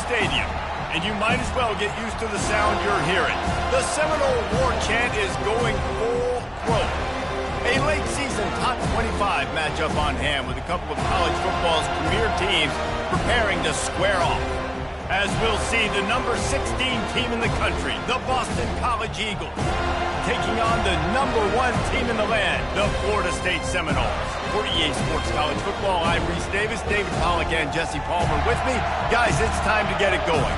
Stadium, and you might as well get used to the sound you're hearing. The Seminole War Chant is going full throat. A late-season top 25 matchup on hand with a couple of college football's premier teams preparing to square off. As we'll see, the number 16 team in the country, the Boston College Eagles, taking on the number 1 team in the land, the Florida State Seminoles. For EA Sports College Football, I'm Reese Davis, David Pollack, and Jesse Palmer with me. Guys, it's time to get it going.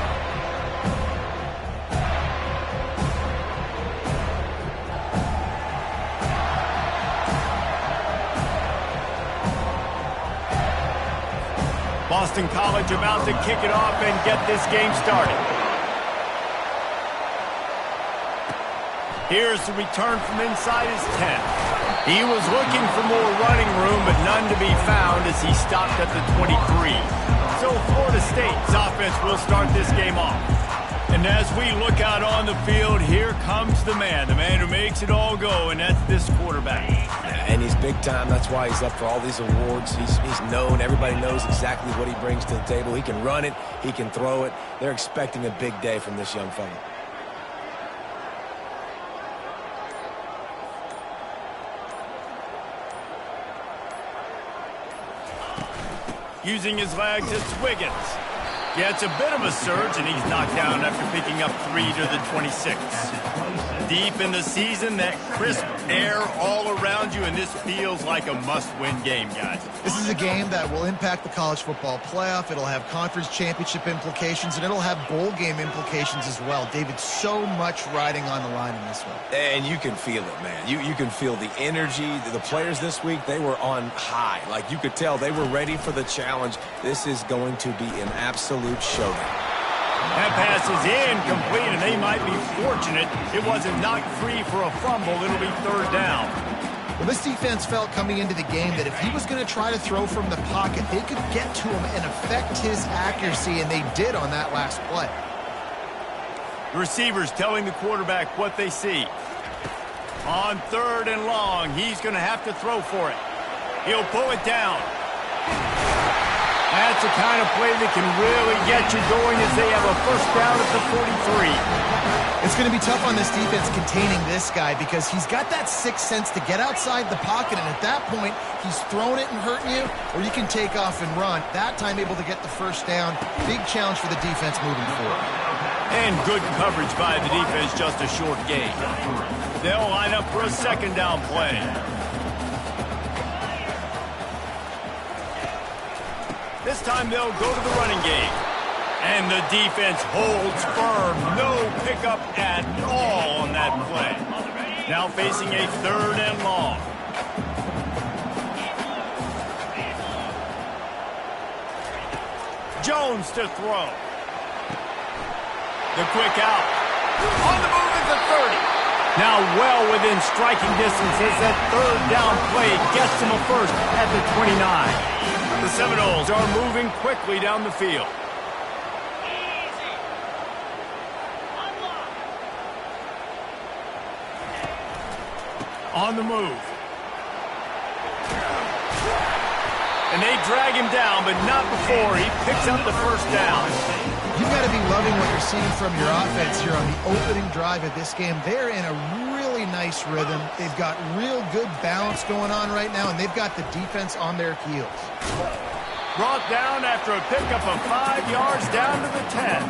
Boston College about to kick it off and get this game started. Here's the return from inside his 10. He was looking for more running room, but none to be found as he stopped at the 23. So Florida State's offense will start this game off. And as we look out on the field, here comes the man who makes it all go, and that's this quarterback. And he's big time. That's why he's up for all these awards. He's known. Everybody knows exactly what he brings to the table. He can run it. He can throw it. They're expecting a big day from this young fella. Using his legs, it's Wiggins. Gets a bit of a surge, and he's knocked down after picking up 3 to the 26. Deep in the season, that crisp air all around you, and this feels like a must-win game, guys. This is a game that will impact the college football playoff. It'll have conference championship implications, and it'll have bowl game implications as well. David, so much riding on the line in this one. And you can feel it, man. You can feel the energy. The players this week, they were on high. Like, you could tell they were ready for the challenge. This is going to be an absolute showdown. That pass is incomplete, and they might be fortunate it wasn't knocked free for a fumble. It'll be 3rd down. Well, this defense felt coming into the game that if he was going to try to throw from the pocket, they could get to him and affect his accuracy, and they did on that last play. The receivers telling the quarterback what they see. On 3rd and long, he's going to have to throw for it. He'll pull it down. That's the kind of play that can really get you going as they have a 1st down at the 43. It's going to be tough on this defense containing this guy because he's got that sixth sense to get outside the pocket, and at that point, he's throwing it and hurting you, or you can take off and run. That time able to get the 1st down. Big challenge for the defense moving forward. And good coverage by the defense, just a short gain. They'll line up for a 2nd down play. This time they'll go to the running game. And the defense holds firm. No pickup at all on that play. Now facing a 3rd and long. Jones to throw. The quick out. On the move at the 30. Now well within striking distance as that 3rd down play gets him a 1st at the 29. The Seminoles are moving quickly down the field. On the move. And they drag him down, but not before he picks up the 1st down. You've got to be loving what you're seeing from your offense here on the opening drive of this game. They're in a really nice rhythm. They've got real good balance going on right now, and they've got the defense on their heels. Brought down after a pickup of 5 yards down to the 10.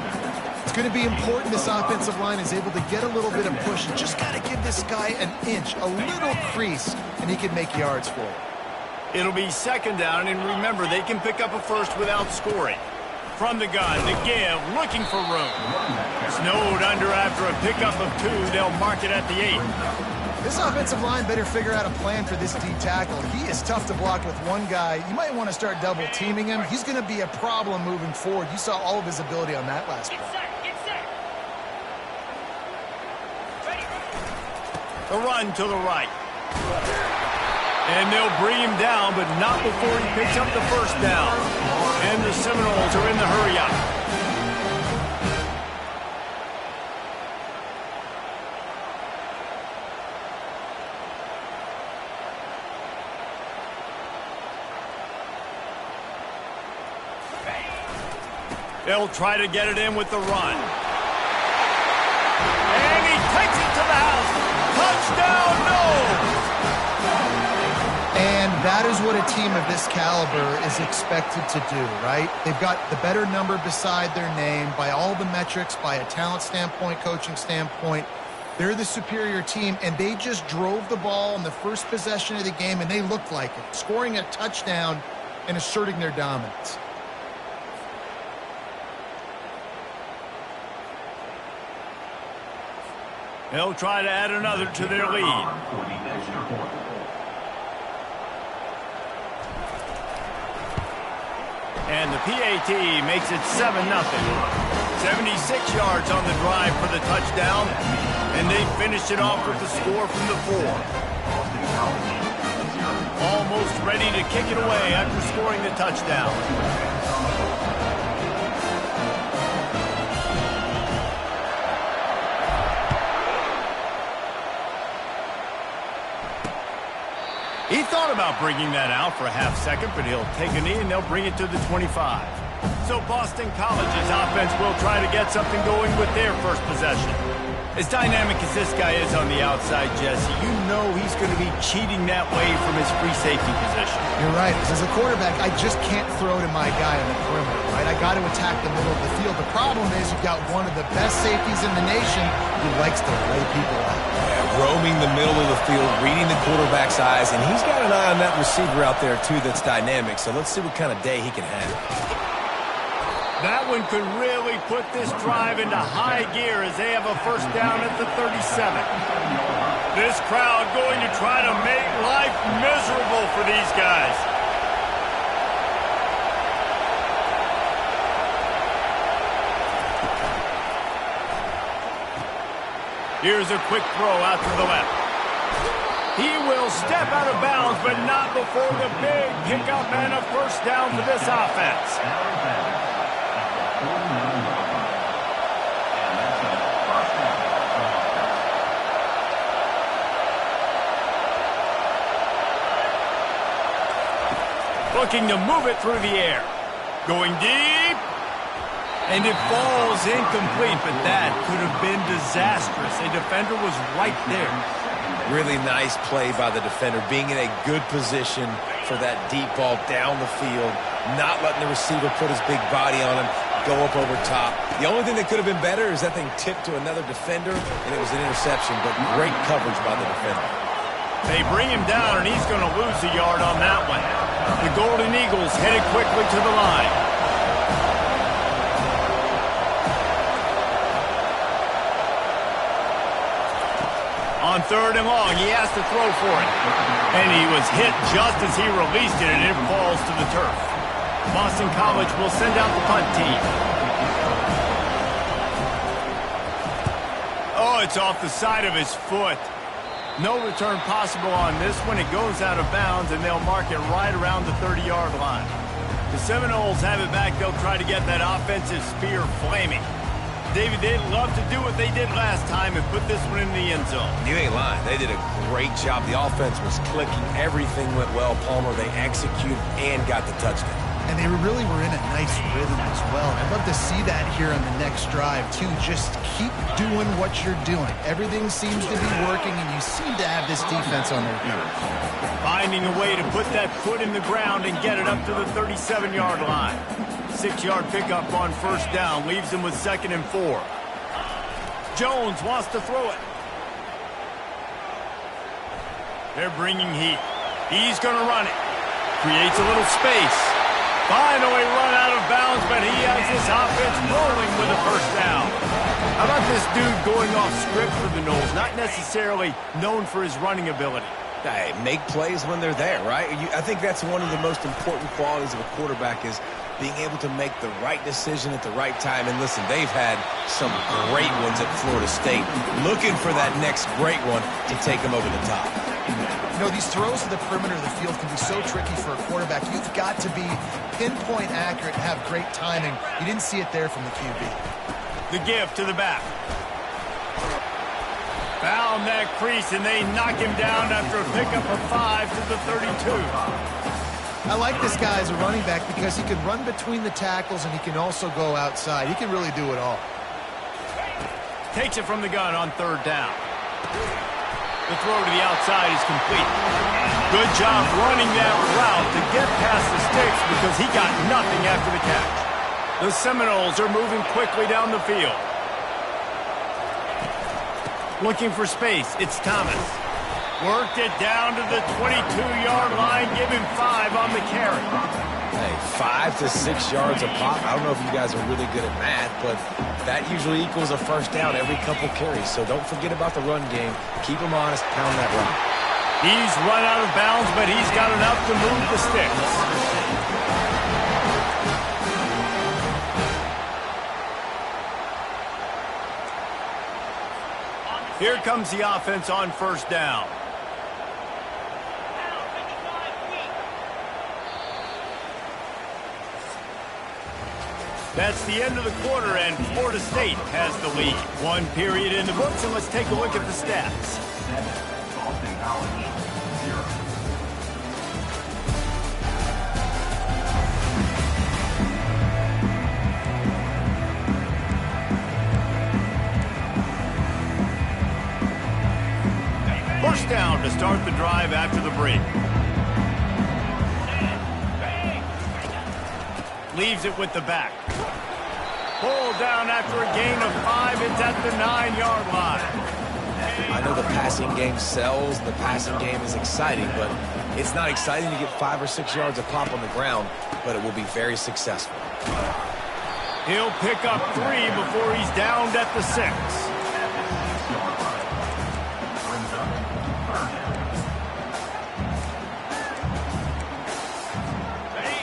It's going to be important this offensive line is able to get a little bit of push. You just got to give this guy an inch, a little crease, and he can make yards for it. It'll be 2nd down, and remember, they can pick up a 1st without scoring. From the gun, the give, looking for room. Snowed under after a pickup of 2. They'll mark it at the 8. This offensive line better figure out a plan for this D tackle. He is tough to block with one guy. You might want to start double teaming him. He's going to be a problem moving forward. You saw all of his ability on that last play. The run to the right. And they'll bring him down, but not before he picks up the 1st down. And the Seminoles are in the hurry up. They'll try to get it in with the run. And he takes it to the house. Touchdown, no! And that is what a team of this caliber is expected to do, right? They've got the better number beside their name by all the metrics, by a talent standpoint, coaching standpoint. They're the superior team, and they just drove the ball in the first possession of the game, and they looked like it, scoring a touchdown and asserting their dominance. They'll try to add another to their lead. And the PAT makes it 7-0. 76 yards on the drive for the touchdown. And they finish it off with the score from the 4. Almost ready to kick it away after scoring the touchdown. He thought about bringing that out for a half second, but he'll take a knee and they'll bring it to the 25. So Boston College's offense will try to get something going with their first possession. As dynamic as this guy is on the outside, Jesse, you know he's going to be cheating that way from his free safety position. You're right. As a quarterback, I just can't throw to my guy on the perimeter, right? I got to attack the middle of the field. The problem is you've got one of the best safeties in the nation who likes to lay people out. Yeah, roaming the middle of the field, reading the quarterback's eyes, and he's got an eye on that receiver out there, too, that's dynamic. So let's see what kind of day he can have. That one could really put this drive into high gear as they have a first down at the 37. This crowd going to try to make life miserable for these guys. Here's a quick throw out to the left. He will step out of bounds, but not before the big pickup and a first down for this offense. Looking to move it through the air. Going deep. And it falls incomplete, but that could have been disastrous. A defender was right there. Really nice play by the defender, being in a good position for that deep ball down the field, not letting the receiver put his big body on him, go up over top. The only thing that could have been better is that thing tipped to another defender, and it was an interception, but great coverage by the defender. They bring him down, and he's going to lose a yard on that one. The Golden Eagles headed quickly to the line. On 3rd and long, he has to throw for it. And he was hit just as he released it, and it falls to the turf. Boston College will send out the punt team. Oh, it's off the side of his foot. No return possible on this one. It goes out of bounds, and they'll mark it right around the 30-yard line. The Seminoles have it back. They'll try to get that offensive spear flaming. David, they'd love to do what they did last time and put this one in the end zone. You ain't lying. They did a great job. The offense was clicking. Everything went well. Palmer, they executed and got the touchdown. And they really were in a nice rhythm as well. I'd love to see that here on the next drive, too. Just keep doing what you're doing. Everything seems to be working, and you seem to have this defense on their heels. Finding a way to put that foot in the ground and get it up to the 37-yard line. 6-yard pickup on first down leaves them with 2nd and 4. Jones wants to throw it. They're bringing heat. He's going to run it. Creates a little space. Finally run out of bounds, but he has this offense rolling with a first down. How about this dude going off script for the Noles? Not necessarily known for his running ability. Hey, make plays when they're there, right? I think that's one of the most important qualities of a quarterback is being able to make the right decision at the right time. And listen, they've had some great ones at Florida State. Looking for that next great one to take them over the top. You know, these throws to the perimeter of the field can be so tricky for a quarterback. You've got to be pinpoint accurate and have great timing. You didn't see it there from the QB. The give to the back. Found that crease, and they knock him down after a pickup of 5 to the 32. I like this guy as a running back because he can run between the tackles and he can also go outside. He can really do it all. Takes it from the gun on third down. The throw to the outside is complete. Good job running that route to get past the sticks because he got nothing after the catch. The Seminoles are moving quickly down the field. Looking for space, it's Thomas. Worked it down to the 22-yard line, give him 5 on the carry. Hey, 5 to 6 yards a pop. I don't know if you guys are really good at math, but that usually equals a first down every couple carries. So don't forget about the run game. Keep them honest, pound that rock. He's run out of bounds, but he's got enough to move the sticks. Here comes the offense on first down. That's the end of the quarter, and Florida State has the lead. 1 period in the books, and let's take a look at the stats. First down to start the drive after the break. Leaves it with the back. Pulled down after a gain of 5. It's at the 9-yard line. I know the passing game sells, the passing game is exciting, but it's not exciting to get 5 or 6 yards a pop on the ground, but it will be very successful. He'll pick up 3 before he's downed at the 6.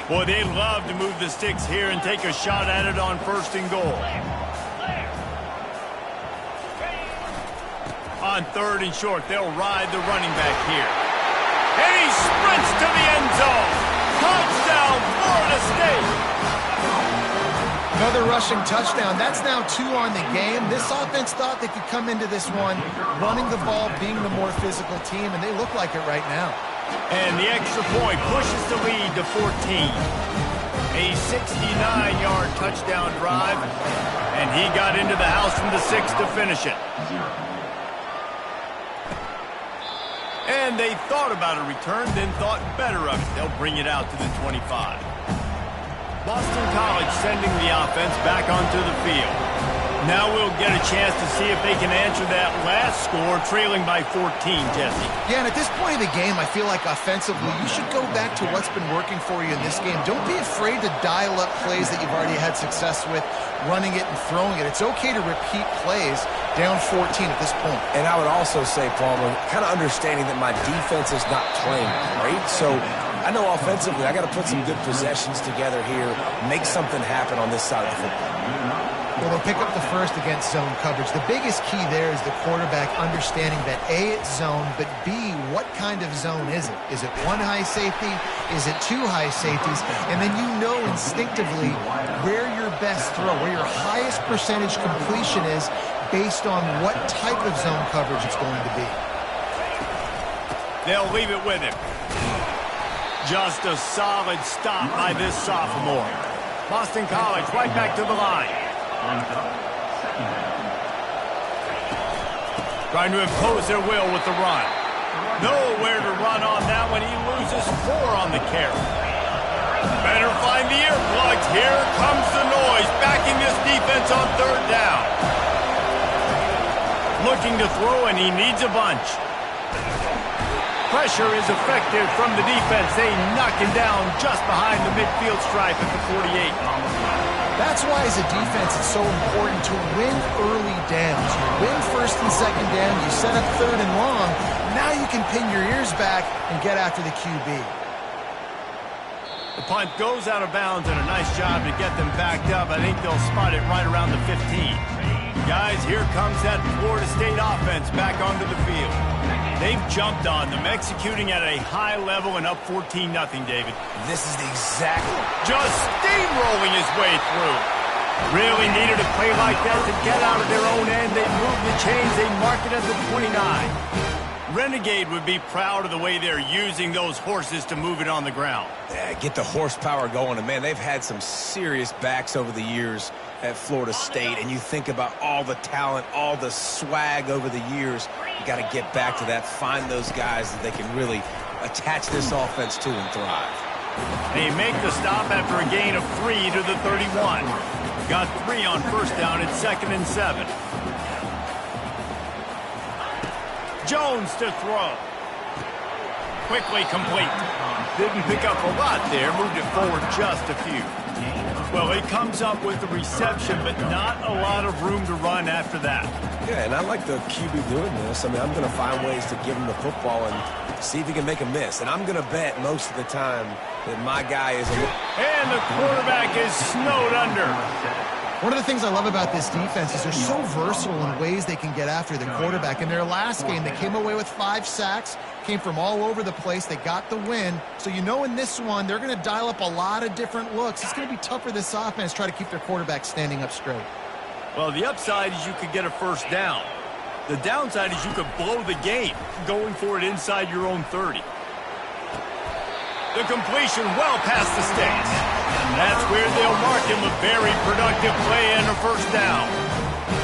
Boy, they love to move the sticks here and take a shot at it on first and goal. On third and short, they'll ride the running back here. And he sprints to the end zone. Touchdown, Florida State. Another rushing touchdown. That's now 2 on the game. This offense thought they could come into this one running the ball, being the more physical team, and they look like it right now. And the extra point pushes the lead to 14. A 69-yard touchdown drive, and he got into the house from the 6 to finish it. And they thought about a return, then thought better of it. They'll bring it out to the 25. Boston College sending the offense back onto the field. Now we'll get a chance to see if they can answer that last score, trailing by 14, Jesse. Yeah, and at this point of the game, I feel like offensively, you should go back to what's been working for you in this game. Don't be afraid to dial up plays that you've already had success with, running it and throwing it. It's okay to repeat plays down 14 at this point. And I would also say, Palmer, kind of understanding that my defense is not playing great, so I know offensively I got to put some good possessions together here, make something happen on this side of the football. Well, they'll pick up the first against zone coverage. The biggest key there is the quarterback understanding that A, it's zone, but B, what kind of zone is it? Is it 1 high safety? Is it 2 high safeties? And then you know instinctively where your best throw, where your highest percentage completion is based on what type of zone coverage it's going to be. They'll leave it with him. Just a solid stop by this sophomore. Boston College right back to the line. Trying to impose their will with the run. Nowhere to run on that one. He loses 4 on the carry. Better find the earplugs. Here comes the noise, backing this defense on third down. Looking to throw, and he needs a bunch. Pressure is effective from the defense. They knock him down just behind the midfield stripe at the 48. That's why, as a defense, it's so important to win early downs. You win first and second down, you set up third and long. Now you can pin your ears back and get after the QB. The punt goes out of bounds, and a nice job to get them backed up. I think they'll spot it right around the 15. Guys, here comes that Florida State offense back onto the field. They've jumped on them, executing at a high level and up 14-0, David. This is the exact... Just steamrolling his way through. Really needed a play like that to get out of their own end. They moved the chains. They marked it at the 29. Renegade would be proud of the way they're using those horses to move it on the ground. Yeah, get the horsepower going. And, man, they've had some serious backs over the years at Florida State. And you think about all the talent, all the swag over the years. You got to get back to that, find those guys that they can really attach this offense to and thrive. They make the stop after a gain of 3 to the 31. Got 3 on first down at 2nd and 7. Jones to throw. Quickly complete. Didn't pick up a lot there. Moved it forward just a few. Well, he comes up with the reception, but not a lot of room to run after that. Yeah, and I like the QB doing this. I mean, I'm going to find ways to give him the football and see if he can make a miss. And I'm going to bet most of the time that my guy is And the quarterback is snowed under. One of the things I love about this defense is they're so versatile in ways they can get after the quarterback. In their last game, they came away with 5 sacks, came from all over the place. They got the win. So you know in this one, they're going to dial up a lot of different looks. It's going to be tough for this offense to try to keep their quarterback standing up straight. Well, the upside is you could get a first down. The downside is you could blow the game going for it inside your own 30. The completion well past the sticks. That's where they'll mark him a very productive play and a first down.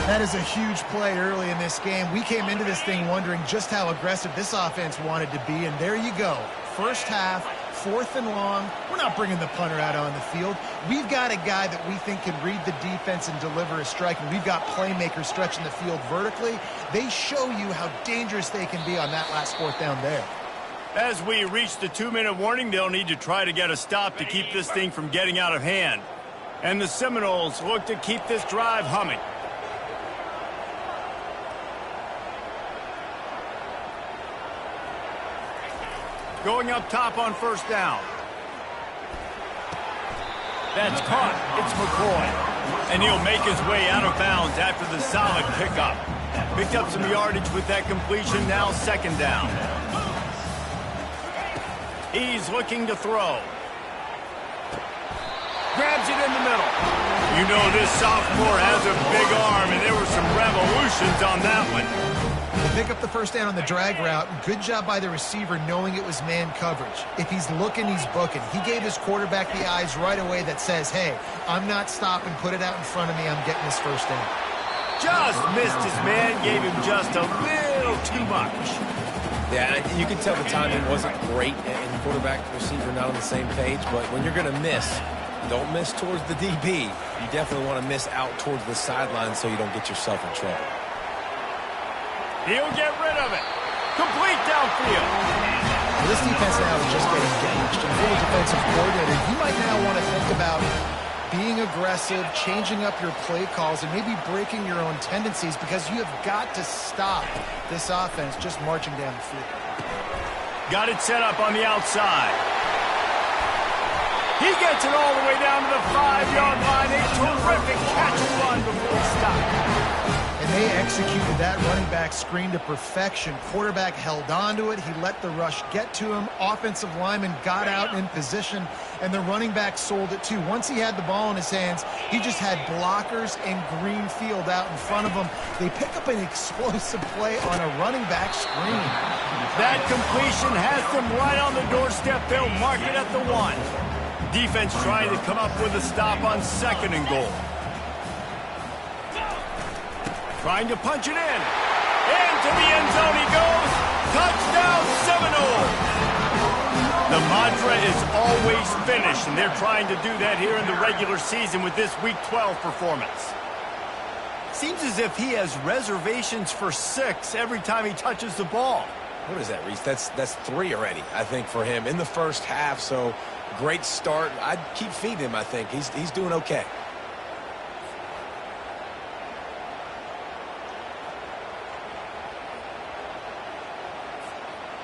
That is a huge play early in this game. We came into this thing wondering just how aggressive this offense wanted to be, and there you go. First half, 4th and long. We're not bringing the punter out on the field. We've got a guy that we think can read the defense and deliver a strike, and we've got playmakers stretching the field vertically. They show you how dangerous they can be on that last 4th down there. As we reach the 2-minute warning, they'll need to try to get a stop to keep this thing from getting out of hand. And the Seminoles look to keep this drive humming. Going up top on first down. That's caught. It's McCoy. And he'll make his way out of bounds after the solid pickup. Picked up some yardage with that completion, now 2nd down. He's looking to throw. Grabs it in the middle. You know this sophomore has a big arm, and there were some revolutions on that one. They pick up the first down on the drag route. Good job by the receiver knowing it was man coverage. If he's looking, he's booking. He gave his quarterback the eyes right away that says, hey, I'm not stopping. Put it out in front of me. I'm getting this first down. Just missed his man. Gave him just a little too much. Yeah, you can tell the timing wasn't great, and quarterback and receiver not on the same page, but when you're going to miss, don't miss towards the DB. You definitely want to miss out towards the sideline so you don't get yourself in trouble. He'll get rid of it. Complete downfield. Well, this defense now is just getting damaged. And for the defensive coordinator, you might now want to think about being aggressive, changing up your play calls, and maybe breaking your own tendencies because you have got to stop this offense just marching down the field. Got it set up on the outside. He gets it all the way down to the 5-yard line. A terrific catch and run before he stopped. And they executed that running back screen to perfection. Quarterback held on to it. He let the rush get to him. Offensive lineman got out in position, and the running back sold it too. Once he had the ball in his hands, he just had blockers and green field out in front of him. They pick up an explosive play on a running back screen. That completion has them right on the doorstep. They'll mark it at the 1. Defense trying to come up with a stop on 2nd and goal. Trying to punch it in. Into the end zone he goes. Touchdown Seminoles. The mantra is always finish, and they're trying to do that here in the regular season with this Week 12 performance. Seems as if he has reservations for 6 every time he touches the ball. What is that, Reese? That's 3 already, I think, for him in the first half. So great start. I'd keep feeding him, I think. He's doing okay.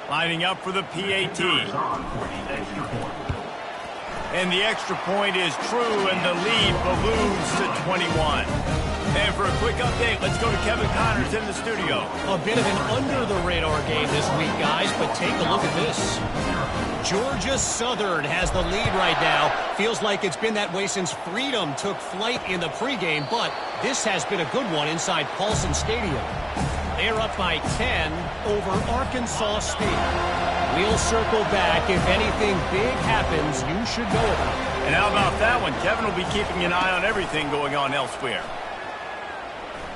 Lining up for the PAT. And the extra point is true, and the lead balloons to 21. And for a quick update, let's go to Kevin Connors in the studio. A bit of an under-the-radar game this week, guys, but take a look at this. Georgia Southern has the lead right now. Feels like it's been that way since Freedom took flight in the pregame, but this has been a good one inside Paulson Stadium. They are up by 10 over Arkansas State. We'll circle back. If anything big happens, you should know about it. And how about that one? Kevin will be keeping an eye on everything going on elsewhere.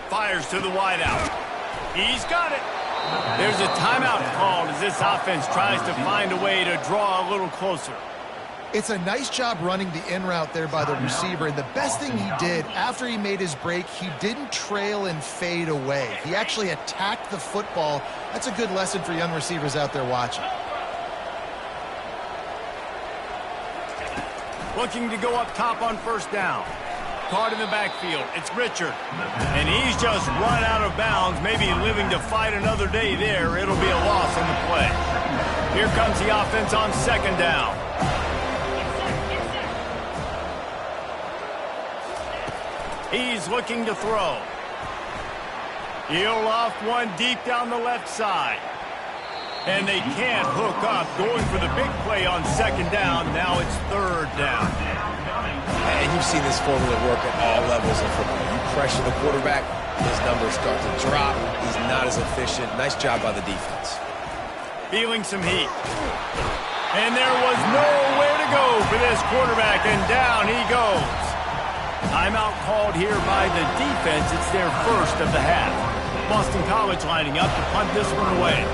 Fires to the wideout. He's got it. There's a timeout called as this offense tries to find a way to draw a little closer. It's a nice job running the in route there by the receiver, and the best thing he did after he made his break, he didn't trail and fade away. He actually attacked the football. That's a good lesson for young receivers out there watching. Looking to go up top on first down. Caught in the backfield. It's Richard. And he's just run out of bounds, maybe living to fight another day there. It'll be a loss in the play. Here comes the offense on second down. He's looking to throw. He'll off one deep down the left side. And they can't hook up. Going for the big play on second down. Now it's third down. And you've seen this formula work at all levels of football. You pressure the quarterback, his numbers start to drop. He's not as efficient. Nice job by the defense. Feeling some heat. And there was nowhere to go for this quarterback, and down he goes. Timeout called here by the defense. It's their first of the half. Boston College lining up to punt this one away.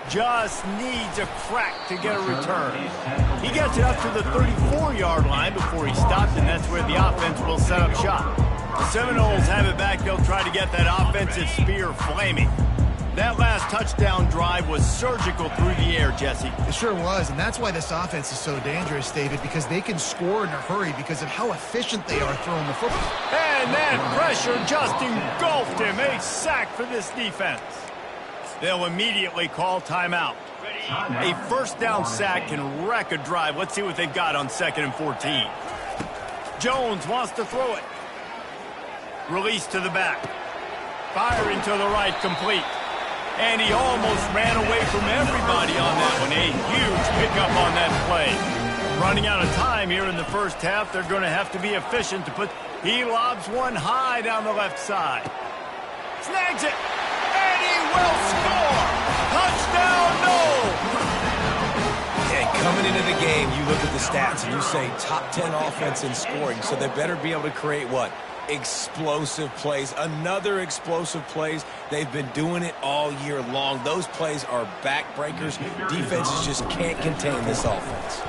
Just needs a crack to get a return. He gets it up to the 34-yard line before he stopped, and that's where the offense will set up shop. The Seminoles have it back. They'll try to get that offensive spear flaming. That last touchdown drive was surgical through the air, Jesse. It sure was, and that's why this offense is so dangerous, David, because they can score in a hurry because of how efficient they are throwing the football. And that pressure just engulfed him. A sack for this defense. They'll immediately call timeout. A first down sack can wreck a drive. Let's see what they've got on 2nd and 14. Jones wants to throw it. Release to the back. Firing to the right, complete. And he almost ran away from everybody on that one. A huge pickup on that play. Running out of time here in the first half. They're going to have to be efficient to put... He lobs one high down the left side. Snags it. And he will score. Touchdown, no. And coming into the game, you look at the stats and you say top 10 offense in scoring. So they better be able to create what? Explosive plays. Another explosive plays. They've been doing it all year long. Those plays are backbreakers. Defenses just can't contain this offense.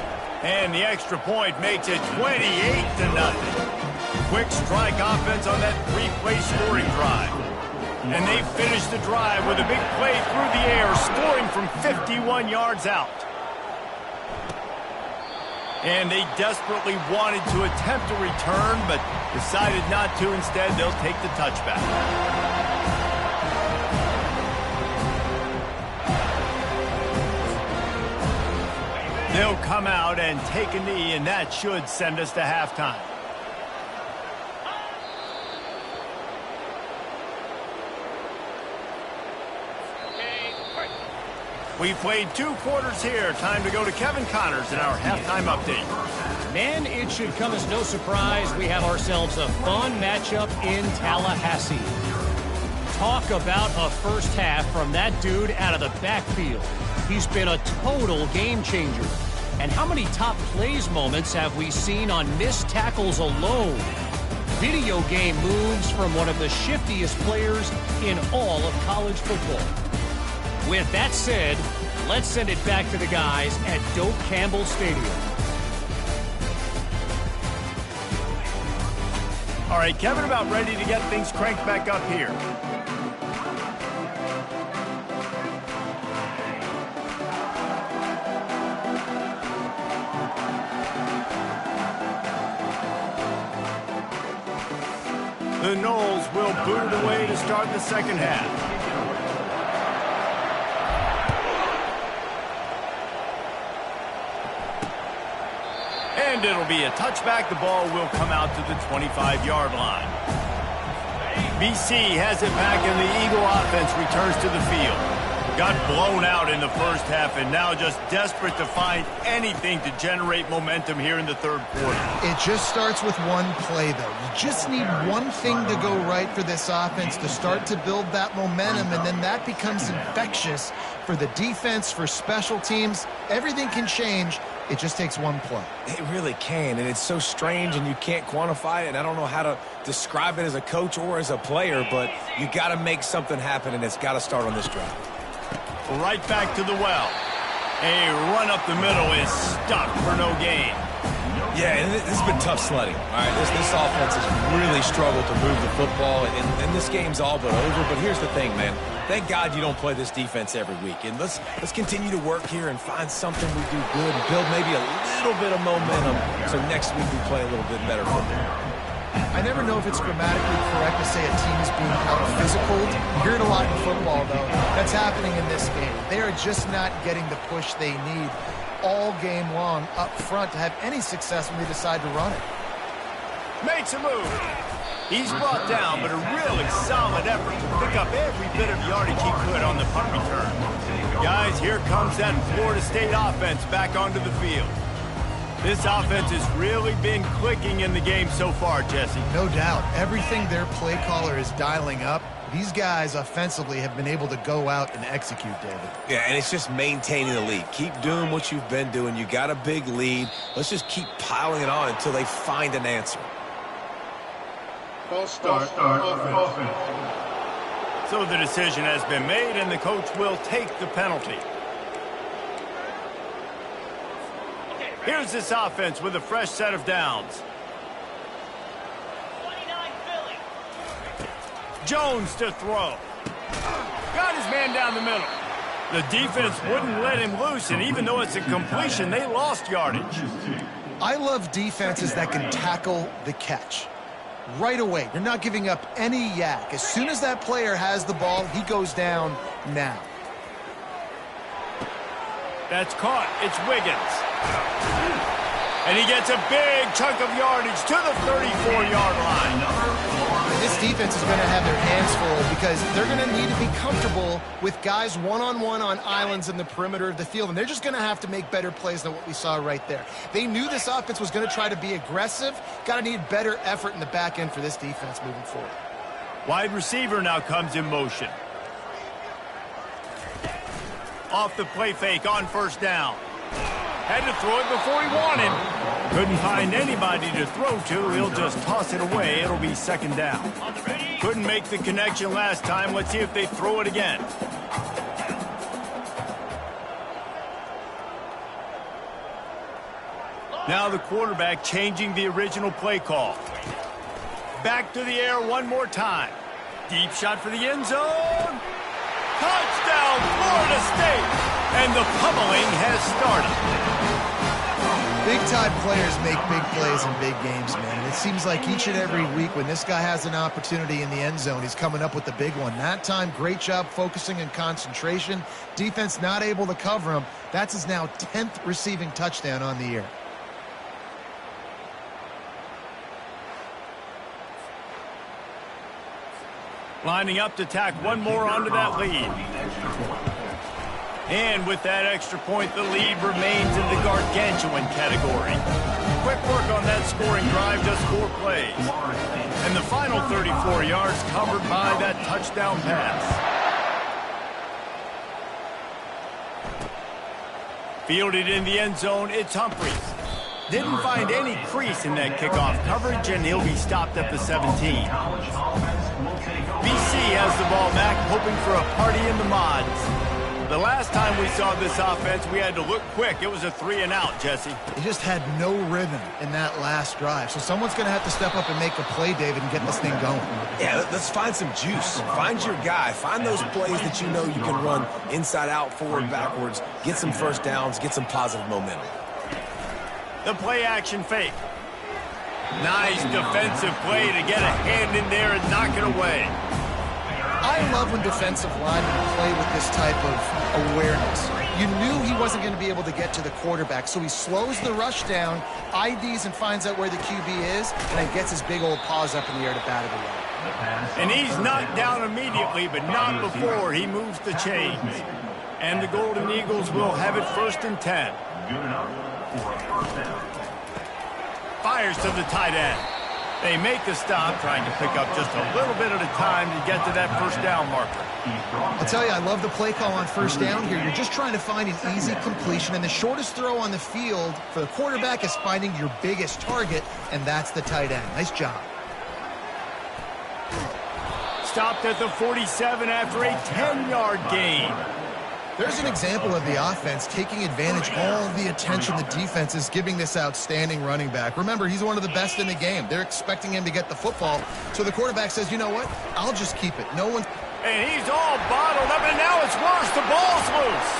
And the extra point makes it 28-0. Quick strike offense on that three-play scoring drive. And they finish the drive with a big play through the air, scoring from 51 yards out. And they desperately wanted to attempt a return, but decided not to. Instead, they'll take the touchback. They'll come out and take a knee, and that should send us to halftime. We played 2 quarters here. Time to go to Kevin Connors in our halftime update. Man, it should come as no surprise we have ourselves a fun matchup in Tallahassee. Talk about a first half from that dude out of the backfield. He's been a total game changer. And how many top plays moments have we seen on missed tackles alone? Video game moves from one of the shiftiest players in all of college football. With that said, let's send it back to the guys at Doak Campbell Stadium. All right, Kevin, about ready to get things cranked back up here. The Noles will boot it away to start the second half. And it'll be a touchback. The ball will come out to the 25-yard line. BC has it back, and the Eagle offense returns to the field. Got blown out in the first half and now just desperate to find anything to generate momentum here in the third quarter. It just starts with one play, though. You just need one thing to go right for this offense to start to build that momentum, and then that becomes infectious for the defense, for special teams. Everything can change. It just takes one play. It really can, and it's so strange, and you can't quantify it, and I don't know how to describe it as a coach or as a player, but you got to make something happen, and it's got to start on this drive. Right back to the well. A run up the middle is stuck for no gain. Yeah, and this has been tough sledding. All right, this offense has really struggled to move the football, and this game's all but over. But here's the thing, man. Thank God you don't play this defense every week. And let's continue to work here and find something we do good and build maybe a little bit of momentum so next week we play a little bit better football. I never know if it's grammatically correct to say a team is being out-physicaled. You hear it a lot in football, though. That's happening in this game. They are just not getting the push they need all game long up front to have any success when they decide to run it. Makes a move. He's brought down, but a really solid effort to pick up every bit of yardage he could on the punt return. Guys, here comes that Florida State offense back onto the field. This offense has really been clicking in the game so far, Jesse. No doubt. Everything their play caller is dialing up, these guys offensively have been able to go out and execute, David. Yeah, and it's just maintaining the lead. Keep doing what you've been doing. You got a big lead. Let's just keep piling it on until they find an answer. False start offense. So the decision has been made, and the coach will take the penalty. Here's this offense with a fresh set of downs. 29 Philly. Jones to throw. Got his man down the middle. The defense wouldn't let him loose, and even though it's a completion, they lost yardage. I love defenses that can tackle the catch. Right away, you're not giving up any yak. As soon as that player has the ball, he goes down now. That's caught. It's Wiggins. And he gets a big chunk of yardage to the 34-yard line. This defense is going to have their hands full because they're going to need to be comfortable with guys one-on-one on islands in the perimeter of the field, and they're just going to have to make better plays than what we saw right there. They knew this offense was going to try to be aggressive. Got to need better effort in the back end for this defense moving forward. Wide receiver now comes in motion. Off the play fake on first down. Had to throw it before he wanted. Couldn't find anybody to throw to. He'll just toss it away. It'll be second down. Couldn't make the connection last time. Let's see if they throw it again. Now the quarterback changing the original play call. Back to the air one more time. Deep shot for the end zone. Touchdown, Florida State! And the pummeling has started. Big-time players make big plays in big games, man. And it seems like each and every week when this guy has an opportunity in the end zone, he's coming up with the big one. That time, great job focusing and concentration. Defense not able to cover him. That's his now 10th receiving touchdown on the year. Lining up to tack one more onto that lead. And with that extra point, the lead remains in the gargantuan category. Quick work on that scoring drive, just 4 plays. And the final 34 yards covered by that touchdown pass. Fielded in the end zone, it's Humphries. Didn't find any crease in that kickoff coverage, and he'll be stopped at the 17. BC has the ball back, hoping for a party in the mods. The last time we saw this offense, we had to look quick. It was a 3-and-out, Jesse. They just had no rhythm in that last drive. So someone's going to have to step up and make a play, David, and get this thing going. Yeah, let's find some juice. Find your guy. Find those plays that you know you can run inside out, forward, backwards. Get some first downs. Get some positive momentum. The play action fake. Nice defensive play to get a hand in there and knock it away. I love when defensive linemen play with this type of awareness. You knew he wasn't going to be able to get to the quarterback, so he slows the rush down, IDs and finds out where the QB is, and then gets his big old paws up in the air to bat it away. And he's knocked down immediately, but not before he moves the chains. And the Golden Eagles will have it 1st and 10. Fires to the tight end. They make the stop, trying to pick up just a little bit at a time to get to that 1st down marker. I'll tell you, I love the play call on 1st down here. You're just trying to find an easy completion, and the shortest throw on the field for the quarterback is finding your biggest target, and that's the tight end. Nice job. Stopped at the 47 after a 10-yard gain. There's an example of the offense taking advantage of all the attention the defense is giving this outstanding running back. Remember, he's one of the best in the game. They're expecting him to get the football, so the quarterback says, you know what, I'll just keep it. No one. And he's all bottled up, and now it's worse. The ball's loose.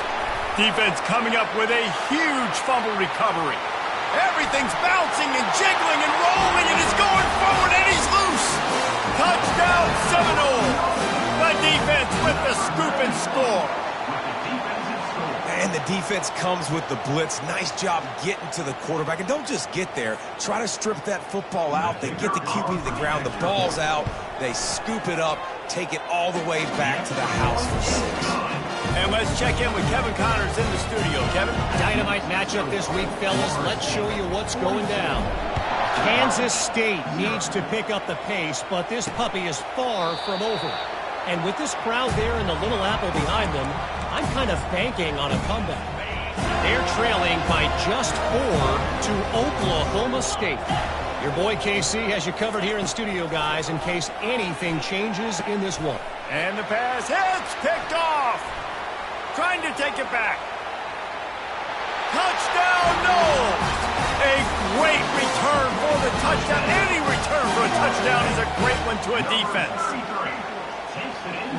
Defense coming up with a huge fumble recovery. Everything's bouncing and jiggling and rolling, and it's going forward, and he's loose. Touchdown, Seminole. The defense with the scoop and score. And the defense comes with the blitz. Nice job getting to the quarterback. And don't just get there. Try to strip that football out. They get the QB to the ground. The ball's out. They scoop it up, take it all the way back to the house for 6. And let's check in with Kevin Connors in the studio. Kevin? Dynamite matchup this week, fellas. Let's show you what's going down. Kansas State needs to pick up the pace, but this puppy is far from over. And with this crowd there and the Little Apple behind them, I'm kind of banking on a comeback. They're trailing by just 4 to Oklahoma State. Your boy KC has you covered here in studio, guys, in case anything changes in this one. And the pass hits, picked off. Trying to take it back. Touchdown, no! A great return for the touchdown. Any return for a touchdown is a great one to a defense.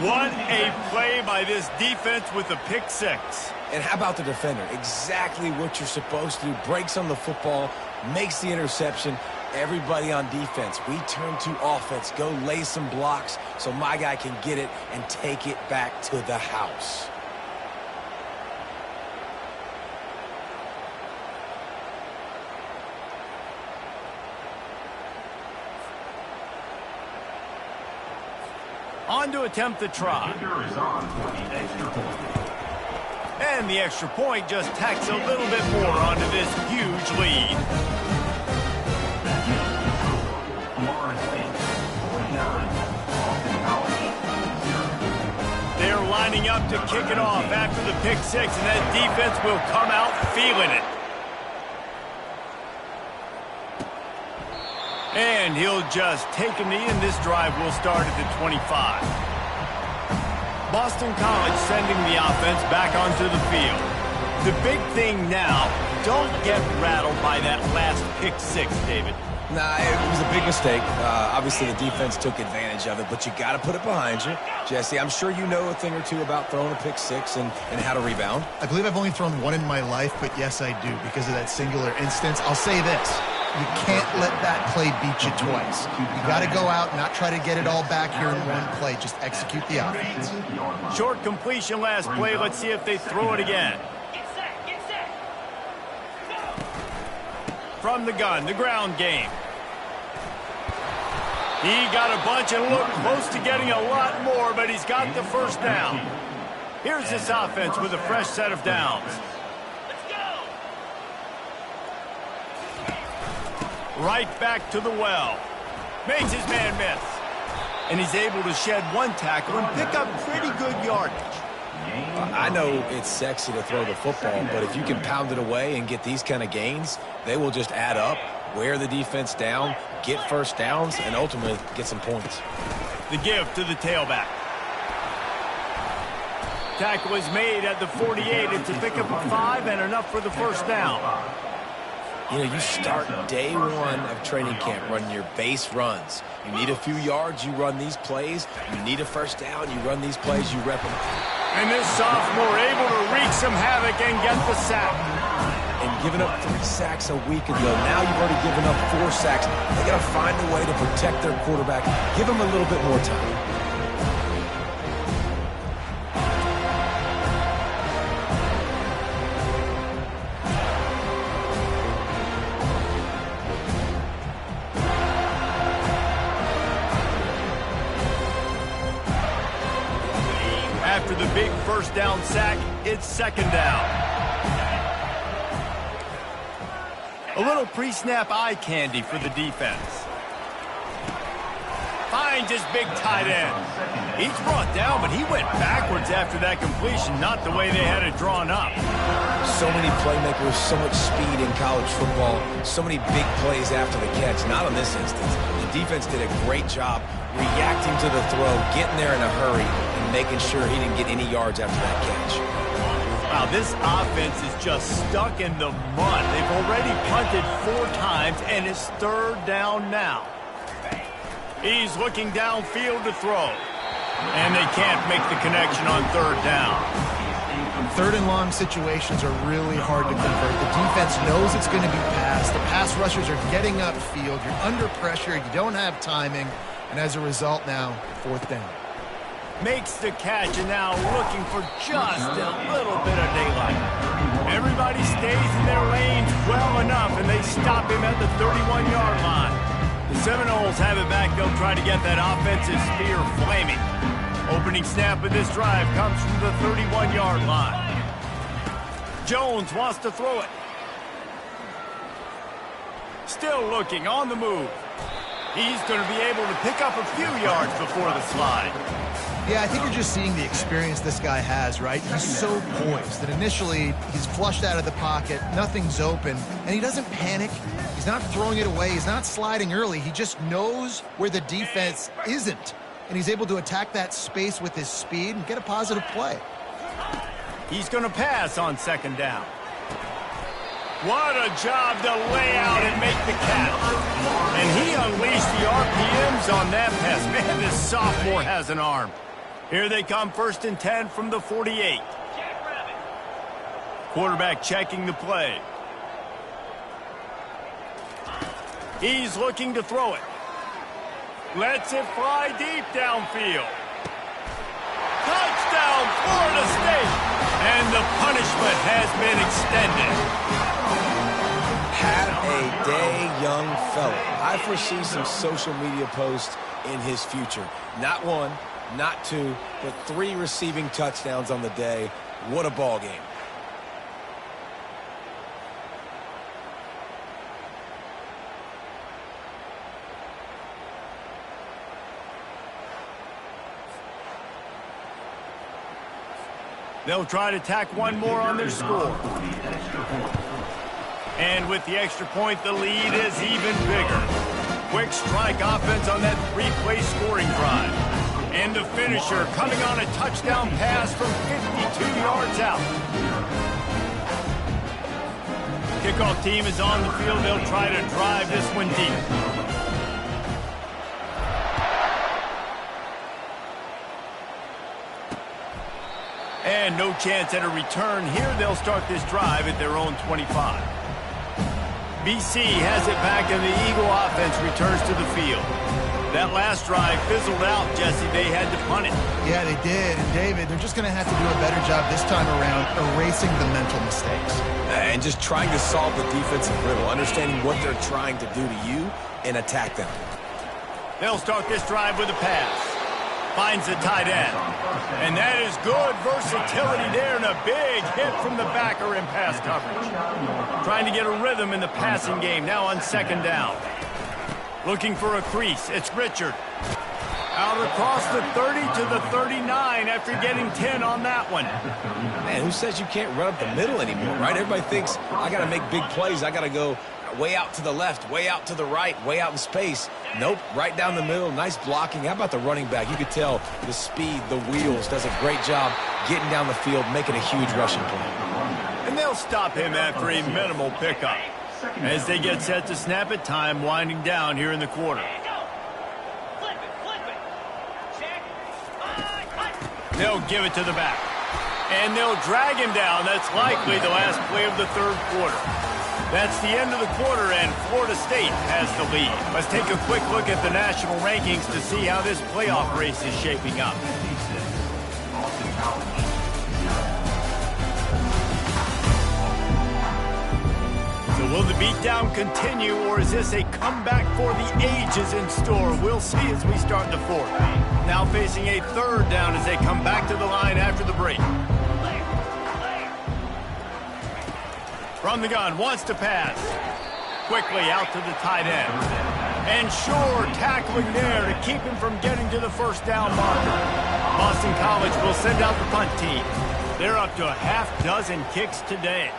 What a play by this defense with the pick 6. And how about the defender? Exactly what you're supposed to do. Breaks on the football, makes the interception. Everybody on defense, we turn to offense. Go lay some blocks so my guy can get it and take it back to the house. On to attempt the try. And the extra point just tacks a little bit more onto this huge lead. They're lining up to kick it off after the pick 6, and that defense will come out feeling it. And he'll just take a knee, and this drive will start at the 25. Boston College sending the offense back onto the field. The big thing now, don't get rattled by that last pick 6, David. Nah, it was a big mistake. Obviously, the defense took advantage of it, but you got to put it behind you. Jesse, I'm sure you know a thing or two about throwing a pick 6 and how to rebound. I believe I've only thrown one in my life, but yes, I do, because of that singular instance. I'll say this. You can't let that play beat you twice. You got to go out and not try to get it all back here in one play. Just execute the offense. Short completion last play. Let's see if they throw it again. From the gun, the ground game. He got a bunch and looked close to getting a lot more, but he's got the 1st down. Here's this offense with a fresh set of downs. Right back to the well. Makes his man miss. And he's able to shed one tackle and pick up pretty good yardage. I know it's sexy to throw the football, but if you can pound it away and get these kind of gains, they will just add up, wear the defense down, get 1st downs, and ultimately get some points. The give to the tailback. Tackle is made at the 48. It's a pickup of 5 and enough for the 1st down. You know, you start day 1 of training camp running your base runs. You need a few yards, you run these plays. You need a 1st down, you run these plays, you rep them. And this sophomore able to wreak some havoc and get the sack. And giving up 3 sacks a week ago, now you've already given up 4 sacks. They got to find a way to protect their quarterback. Give them a little bit more time. first down sack. It's second down. A little pre-snap eye candy for the defense. Finds his big tight end. He's brought down, but he went backwards after that completion, not the way they had it drawn up. So many playmakers, so much speed in college football, so many big plays after the catch. Not in this instance. The defense did a great job reacting to the throw, getting there in a hurry, and making sure he didn't get any yards after that catch. Wow, this offense is just stuck in the mud. They've already punted 4 times, and it's third down now. He's looking downfield to throw. And they can't make the connection on third down. Third and long situations are really hard to convert. The defense knows it's going to be passed. The pass rushers are getting upfield. You're under pressure. You don't have timing. And as a result now, fourth down. Makes the catch, and now looking for just a little bit of daylight. Everybody stays in their lanes well enough, and they stop him at the 31-yard line. The Seminoles have it back. They'll try to get that offensive spear flaming. Opening snap of this drive comes from the 31-yard line. Jones wants to throw it. Still looking on the move. He's going to be able to pick up a few yards before the slide. Yeah, I think you're just seeing the experience this guy has, right? He's so poised that initially he's flushed out of the pocket, nothing's open, and he doesn't panic. He's not throwing it away. He's not sliding early. He just knows where the defense isn't, and he's able to attack that space with his speed and get a positive play. He's going to pass on second down. What a job to lay out and make the catch. And he unleashed the RPMs on that pass. Man, this sophomore has an arm. Here they come, first and 10 from the 48. Quarterback checking the play. He's looking to throw it. Lets it fly deep downfield. Touchdown, Florida State! And the punishment has been extended. Have a day, young fella. I foresee some social media posts in his future. Not 1, not 2, but 3 receiving touchdowns on the day. What a ball game. They'll try to tack one more on their score. And with the extra point, the lead is even bigger. Quick strike offense on that 3-play scoring drive. And the finisher coming on a touchdown pass from 52 yards out. Kickoff team is on the field. They'll try to drive this one deep. And no chance at a return here. They'll start this drive at their own 25. BC has it back, and the Eagle offense returns to the field. That last drive fizzled out, Jesse. They had to punt it. Yeah, they did. And, David, they're just going to have to do a better job this time around erasing the mental mistakes. And just trying to solve the defensive riddle, understanding what they're trying to do to you and attack them. They'll start this drive with a pass. Finds the tight end. And that is good versatility there, and a big hit from the backer in pass coverage. Trying to get a rhythm in the passing game, now on second down. Looking for a crease, it's Richard. Out across the 30 to the 39 after getting 10 on that one. Man, who says you can't run up the middle anymore, right? Everybody thinks, I got to make big plays. I got to go way out to the left, way out to the right, way out in space. Nope, right down the middle, nice blocking. How about the running back? You could tell the speed, the wheels, does a great job getting down the field, making a huge rushing play. And they'll stop him after a minimal pickup. As they get set to snap it, time winding down here in the quarter. They'll give it to the back. And they'll drag him down. That's likely the last play of the third quarter. That's the end of the quarter, and Florida State has the lead. Let's take a quick look at the national rankings to see how this playoff race is shaping up. So Will the beatdown continue, or is this a comeback for the ages in store? We'll see as we start the fourth. Now facing a third down as they come back to the line after the break. From the gun, wants to pass. Quickly out to the tight end. And Shore tackling there to keep him from getting to the first down marker. Boston College will send out the punt team. They're up to a half-dozen kicks today.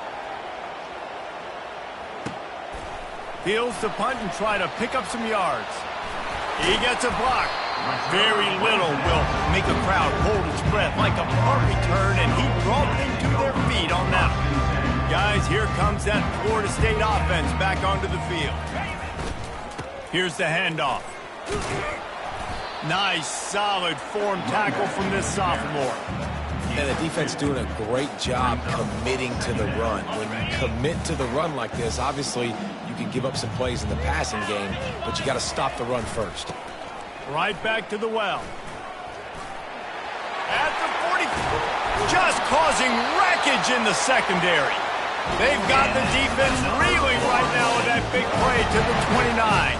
Fields to punt and try to pick up some yards. He gets a block. Very little will make a crowd hold its breath like a punt return, and he brought them to their feet on that one. Guys, here comes that Florida State offense back onto the field. Here's the handoff. Nice, solid form tackle from this sophomore. And the defense doing a great job committing to the run. When you commit to the run like this, obviously you can give up some plays in the passing game, but you got to stop the run first. Right back to the well. At the 40, just causing wreckage in the secondary. They've got the defense reeling right now with that big play to the 29.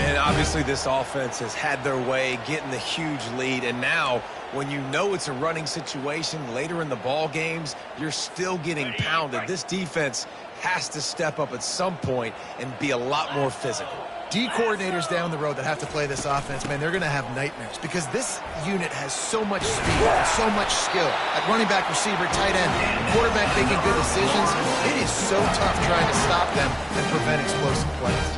And obviously this offense has had their way, getting the huge lead, and now when you know it's a running situation later in the ball games, you're still getting pounded. This defense has to step up at some point and be a lot more physical. D coordinators down the road that have to play this offense, man, they're going to have nightmares because this unit has so much speed and so much skill at running back, receiver, tight end, quarterback making good decisions. It is so tough trying to stop them and prevent explosive plays.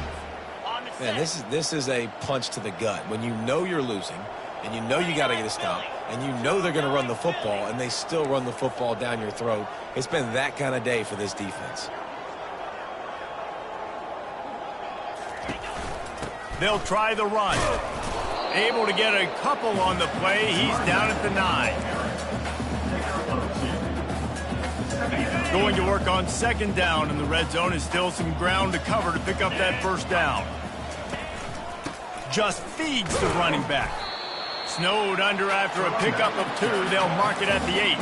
Man, this is a punch to the gut. When you know you're losing and you know you got to get a stop and you know they're going to run the football and they still run the football down your throat, it's been that kind of day for this defense. They'll try the run. Able to get a couple on the play. He's down at the 9. Going to work on second down in the red zone. Is still some ground to cover to pick up that first down. Just feeds the running back. Snowed under after a pickup of 2. They'll mark it at the 8.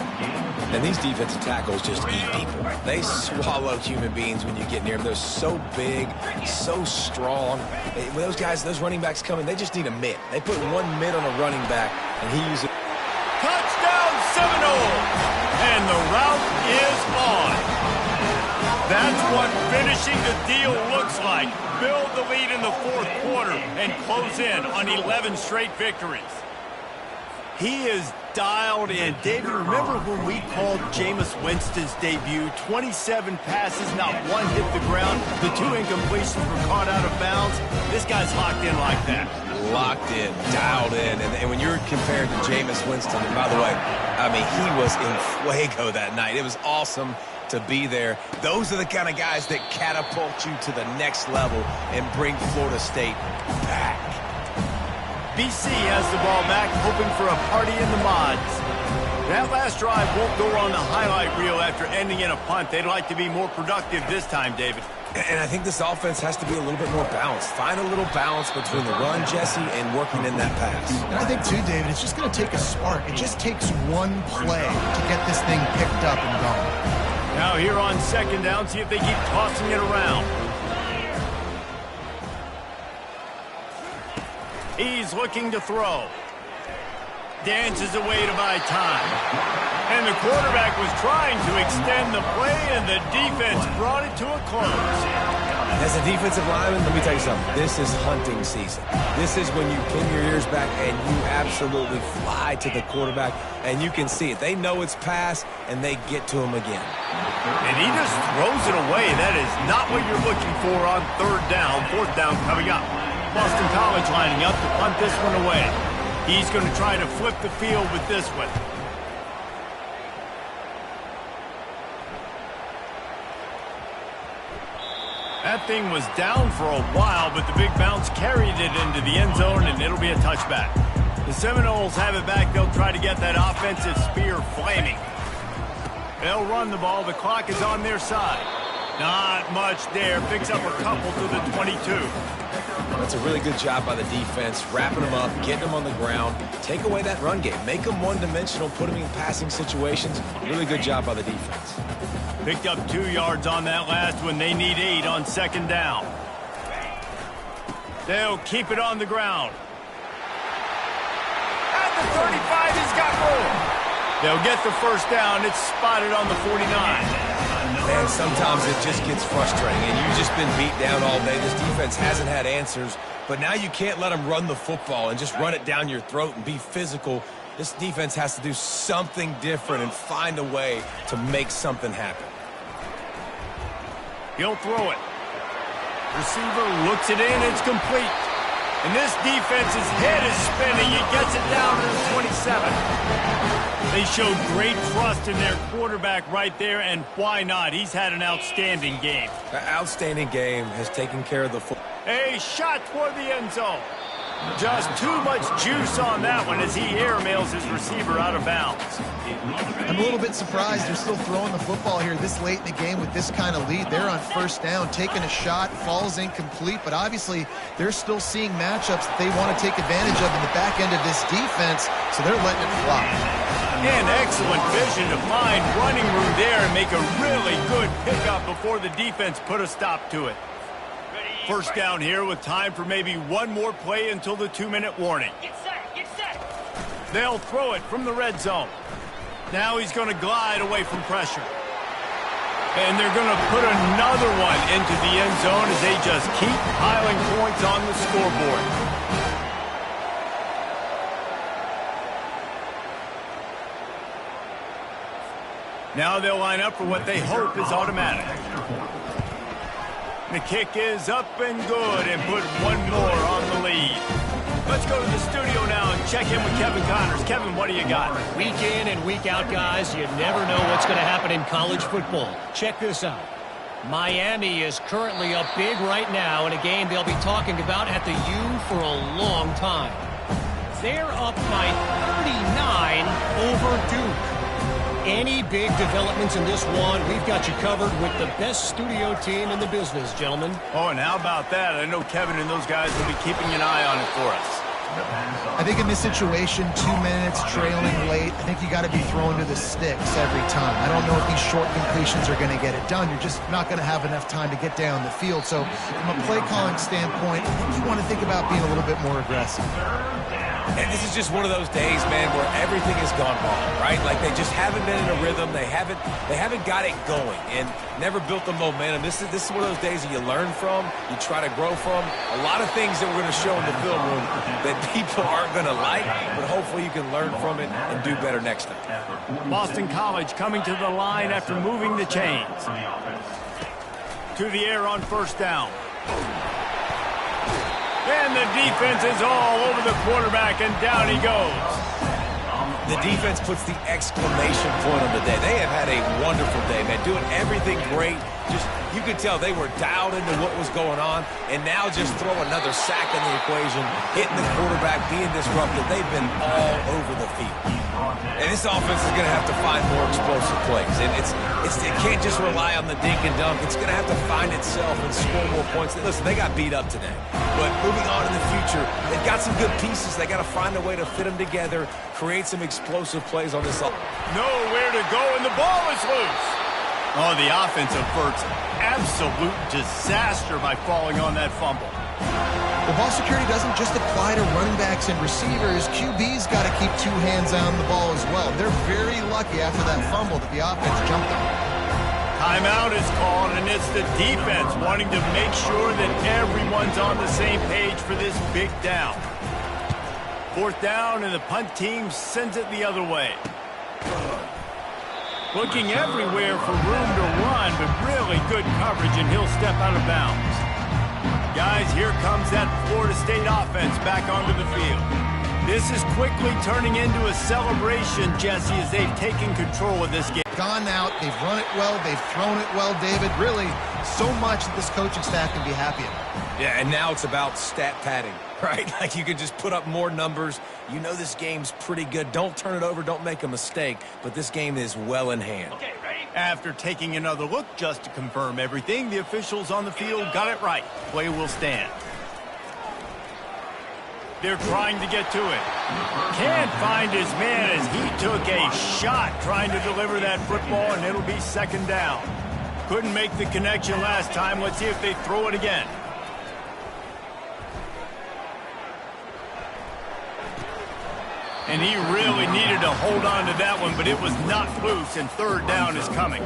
And these defensive tackles just eat people. They swallow human beings when you get near them. They're so big, so strong. When those guys, those running backs come in, they just need a mitt. They put one mitt on a running back, and he uses it. Touchdown Seminole! And the route is on. That's what finishing the deal looks like. Build the lead in the fourth quarter and close in on 11 straight victories. He is dialed in. David, remember when we called Jameis Winston's debut? 27 passes, not one hit the ground. The 2 incompletions were caught out of bounds. This guy's locked in like that. Locked in, dialed in. And when you're compared to Jameis Winston, and by the way, I mean, he was in fuego that night. It was awesome to be there. Those are the kind of guys that catapult you to the next level and bring Florida State back. BC has the ball back, hoping for a party in the mods. That last drive won't go on the highlight reel after ending in a punt. They'd like to be more productive this time, David. And I think this offense has to be a little bit more balanced. Find a little balance between the run, Jesse, and working in that pass. And I think, too, David, it's just going to take a spark. It just takes one play to get this thing picked up and going. Now here on second down, see if they keep tossing it around. He's looking to throw. Dances away to buy time. And the quarterback was trying to extend the play, and the defense brought it to a close. As a defensive lineman, let me tell you something. This is hunting season. This is when you pin your ears back and you absolutely fly to the quarterback, and you can see it. They know it's pass, and they get to him again. And he just throws it away. That is not what you're looking for on third down. Fourth down coming up. Boston College lining up to punt this one away. He's going to try to flip the field with this one. That thing was down for a while, but the big bounce carried it into the end zone, and it'll be a touchback. The Seminoles have it back. They'll try to get that offensive spear flaming. They'll run the ball. The clock is on their side. Not much there. Picks up a couple to the 22. That's a really good job by the defense, wrapping them up, getting them on the ground. Take away that run game. Make them one-dimensional, put them in passing situations. Really good job by the defense. Picked up 2 yards on that last one. They need 8 on second down. They'll keep it on the ground. At the 35, he's got room. They'll get the first down. It's spotted on the 49. Man, sometimes it just gets frustrating, and you've just been beat down all day. This defense hasn't had answers, but now you can't let them run the football and just run it down your throat and be physical. This defense has to do something different and find a way to make something happen. He'll throw it. Receiver looks it in. It's complete. And this defense's head is spinning. He gets it down to the 27. They showed great trust in their quarterback right there, and why not? He's had an outstanding game. An outstanding game, has taken care of the football. A shot toward the end zone. Just too much juice on that one as he airmails his receiver out of bounds. I'm a little bit surprised they're still throwing the football here this late in the game with this kind of lead. They're on first down, taking a shot, falls incomplete, but obviously they're still seeing matchups that they want to take advantage of in the back end of this defense, so they're letting it fly. And excellent vision to find running room there and make a really good pickup before the defense put a stop to it. First down here with time for maybe one more play until the 2-minute warning. Get set, get set. They'll throw it from the red zone. Now he's going to glide away from pressure. And they're going to put another one into the end zone as they just keep piling points on the scoreboard. Now they'll line up for what they hope is automatic. The kick is up and good and put one more on the lead. Let's go to the studio now and check in with Kevin Connors. Kevin, what do you got? Week in and week out, guys, you never know what's going to happen in college football. Check this out. Miami is currently up big right now in a game they'll be talking about at the U for a long time. They're up by 39 over Duke. Any big developments in this one, we've got you covered with the best studio team in the business, gentlemen. Oh, and how about that? I know Kevin and those guys will be keeping an eye on it for us. I think in this situation, 2 minutes trailing late, I think you got to be thrown to the sticks every time. I don't know if these short completions are going to get it done. You're just not going to have enough time to get down the field. So from a play calling standpoint, I think you want to think about being a little bit more aggressive. And this is just one of those days, man, where everything has gone wrong, right? Like they just haven't been in a rhythm. They haven't got it going and never built the momentum. This is one of those days that you learn from, you try to grow from. A lot of things that we're going to show in the film room that people aren't going to like, but hopefully you can learn from it and do better next time. Boston College coming to the line after moving the chains. To the air on first down. And the defense is all over the quarterback, and down he goes. The defense puts the exclamation point on the day. They have had a wonderful day, man, doing everything great. Just, you could tell they were dialed into what was going on, and now just throw another sack in the equation, hitting the quarterback, being disruptive. They've been all over the field. And this offense is going to have to find more explosive plays. And it can't just rely on the dink and dunk. It's going to have to find itself and score more points. Listen, they got beat up today. But moving on in the future, they've got some good pieces. They got to find a way to fit them together, create some explosive plays on this offense. Nowhere to go, and the ball is loose. Oh, the offense averts absolute disaster by falling on that fumble. The ball security doesn't just apply to running backs and receivers. QB's got to keep 2 hands on the ball as well. They're very lucky after that fumble that the offense jumped on. Timeout is called, and it's the defense wanting to make sure that everyone's on the same page for this big down. Fourth down, and the punt team sends it the other way. Looking everywhere for room to run, but really good coverage, and he'll step out of bounds. Guys, here comes that Florida State offense back onto the field. This is quickly turning into a celebration, Jesse, as they've taken control of this game. Gone out, they've run it well, they've thrown it well, David. Really, so much that this coaching staff can be happy about. Yeah, and now it's about stat padding, right? Like you can just put up more numbers. You know this game's pretty good. Don't turn it over, don't make a mistake, but this game is well in hand. Okay, ready? After taking another look just to confirm everything, the officials on the field got it right. Play will stand. They're trying to get to it. Can't find his man as he took a shot trying to deliver that football, and it'll be second down. Couldn't make the connection last time. Let's see if they throw it again. And he really needed to hold on to that one, but it was not loose, and third down is coming.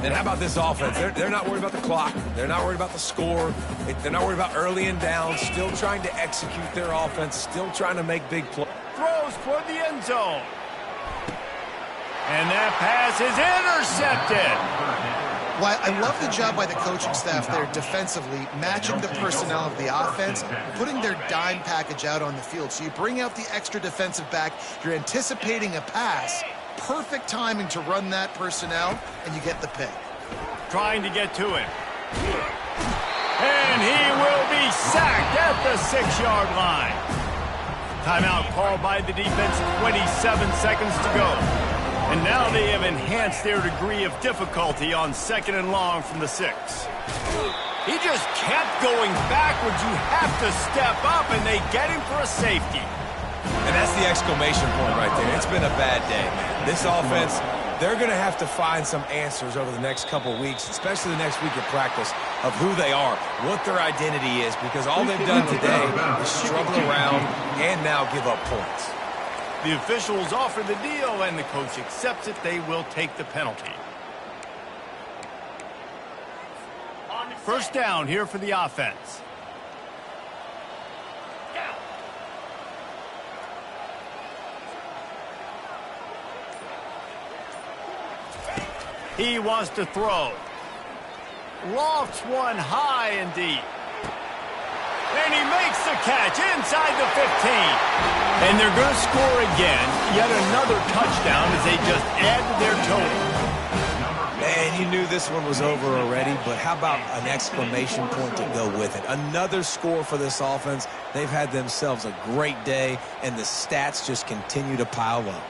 And how about this offense? They're not worried about the clock. They're not worried about the score. They're not worried about early and down. Still trying to execute their offense. Still trying to make big plays. Throws for the end zone. And that pass is intercepted. Well, I love the job by the coaching staff there defensively, matching the personnel of the offense, putting their dime package out on the field. So you bring out the extra defensive back, you're anticipating a pass, perfect timing to run that personnel, and you get the pick. Trying to get to it. And he will be sacked at the 6-yard line. Timeout called by the defense, 27 seconds to go. And now they have enhanced their degree of difficulty on 2nd and long from the 6. He just kept going backwards. You have to step up, and they get him for a safety. And that's the exclamation point right there. It's been a bad day. This offense, they're going to have to find some answers over the next couple weeks, especially the next week of practice, of who they are, what their identity is, because all they've done today is struggle around and now give up points. The officials offer the deal, and the coach accepts it. They will take the penalty. First down here for the offense. He wants to throw. Lofts one high and deep. And he makes the catch inside the 15. And they're going to score again. Yet another touchdown as they just add to their total. Man, you knew this one was over already, but how about an exclamation point to go with it? Another score for this offense. They've had themselves a great day, and the stats just continue to pile up.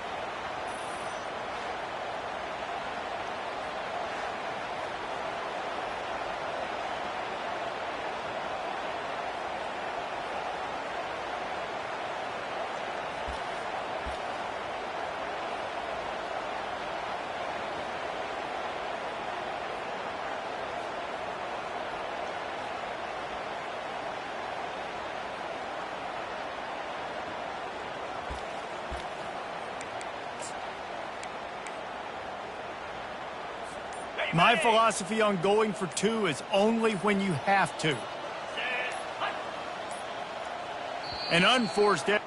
My philosophy on going for 2 is only when you have to. An unforced error.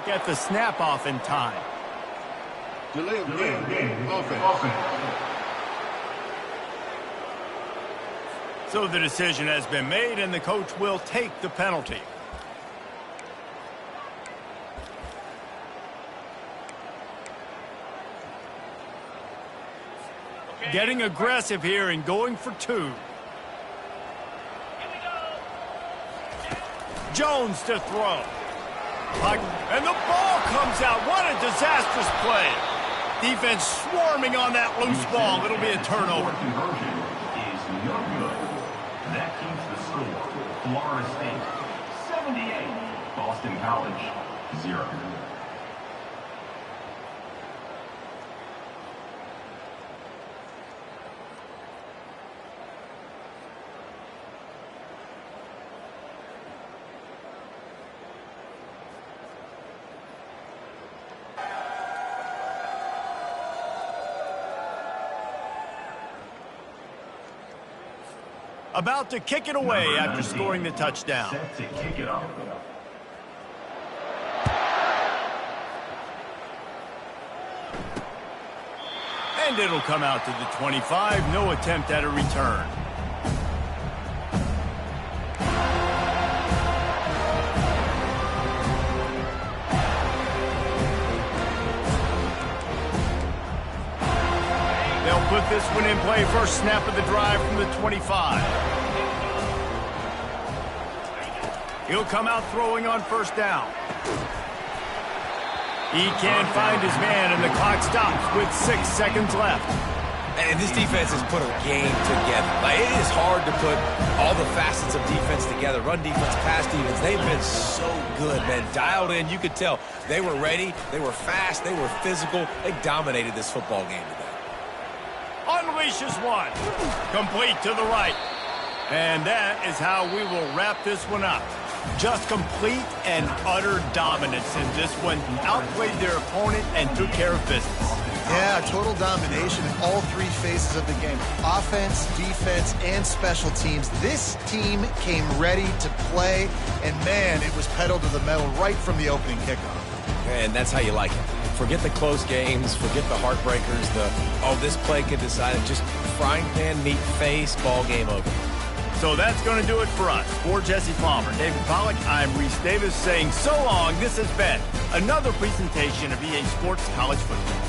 Get the snap off in time. Delay of game, offense. So the decision has been made, and the coach will take the penalty. getting aggressive here and going for 2. Jones to throw. And the ball comes out. What a disastrous play. Defense swarming on that loose ball. It'll be a turnover. Conversion is no good. That keeps the score. Florida State 78. Boston College 0. About to kick it away after scoring the touchdown. Set to kick it off. And it'll come out to the 25. No attempt at a return. They'll put this one in play. First snap of the drive from the 25. He'll come out throwing on first down. He can't find his man, and the clock stops with 6 seconds left. And this defense has put a game together. Like, it is hard to put all the facets of defense together. Run defense, pass defense. They've been so good, man. Dialed in. You could tell they were ready. They were fast. They were physical. They dominated this football game today. Unleashes one. Complete to the right. And that is how we will wrap this one up. Just complete and utter dominance in this one. Outplayed their opponent and took care of business. Yeah, total domination in all 3 phases of the game. Offense, defense, and special teams. This team came ready to play, and man, it was pedal to the metal right from the opening kickoff. And that's how you like it. Forget the close games, forget the heartbreakers, this play can decide it. Just frying pan, meat face, ball game over. So that's going to do it for us. For Jesse Palmer, David Pollack, I'm Reese Davis saying so long. This has been another presentation of EA Sports College Football.